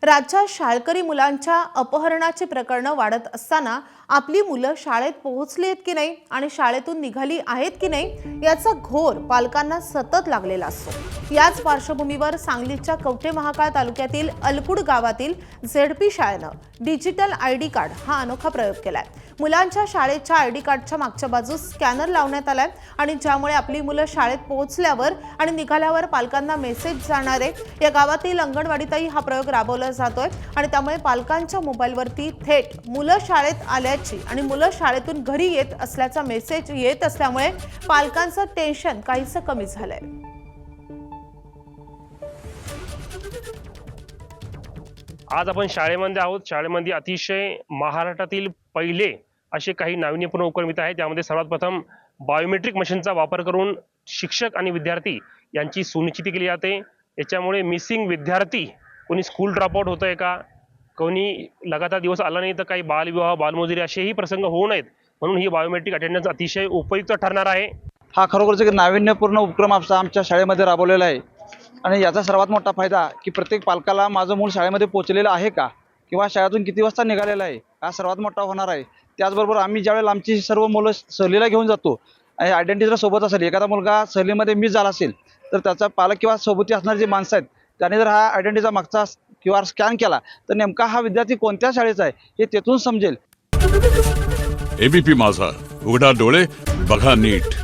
राज्यात शाळकरी मुलांच्या अपहरणाची प्रकरणं वाढत असताना आपली मुलं शाळेत पोहोचली आहेत की नाही आणि शाळेतून निघाली आहेत की नाही याचा घोर पालकांना सतत लागलेला असतो। याच पार्श्वभूमीवर सांगलीच्या कवठे महाकाळ तालुक्यातील अलकुड गावातील झेडपी शाळेनं डिजिटल आयडी कार्ड हा अनोखा प्रयोग केलाय। मुलांच्या शाळेच्या आयडी कार्डच्या मागच्या बाजूस स्कॅनर लावण्यात आलाय आणि ज्यामुळे आपली मुलं शाळेत पोहोचल्यावर आणि निघाल्यावर पालकांना मेसेज जाणार आहे। या गावातील अंगणवाडीतही हा प्रयोग राबवला जातोय आणि त्यामुळे पालकांच्या मोबाईलवरती थेट मुलं शाळेत आल्याची आणि मुलं शाळेतून घरी येत असल्याचा मेसेज येत असल्यामुळे पालकांचं टेन्शन काहीसं कमी झालंय। आज आपण शाळेमध्ये आहोत। शाळेमध्ये अतिशय महाराष्ट्रातील पहिले असे काही नाविन्यपूर्ण उपक्रमित आहेत। त्यामध्ये सर्वात प्रथम बायोमेट्रिक मशीनचा वापर करून शिक्षक आणि विद्यार्थी यांची सुनिश्चिती केली जाते। याच्यामुळे मिसिंग विद्यार्थी कोणी स्कूल ड्रॉपआउट होतंय का, कोणी लगातार दिवस आला नाही तर काही बालविवाह बालमजुरी असेही प्रसंग होऊ नयेत, म्हणून ही बायोमेट्रिक अटेंडन्स अतिशय उपयुक्त ठरणार आहे। हा खरोखरच एक नाविन्यपूर्ण उपक्रम आमच्या शाळेमध्ये राबवलेला आहे आणि याचा सर्वात मोठा फायदा की प्रत्येक पालकाला माझं मूल शाळेमध्ये पोहोचलेलं आहे का किंवा शाळेतून किती वाजता निघालेला आहे हा सर्वात मोठा होणार आहे। त्याचबरोबर आम्ही ज्यावेळेला आमची सर्व मुलं सहलीला घेऊन जातो आणि आयडेंटिटी जर सोबत असेल, एखादा मुलगा सहलीमध्ये मिस झाला असेल तर त्याचा पालक किंवा सोबती असणारे जे माणसं आहेत त्याने जर हा आयडेंटिटीचा मागचा QR स्कॅन केला तर नेमका हा विद्यार्थी कोणत्या शाळेचा आहे हे तेथून समजेल। एबीपी माझा, उघडा डोळे बघा नीट।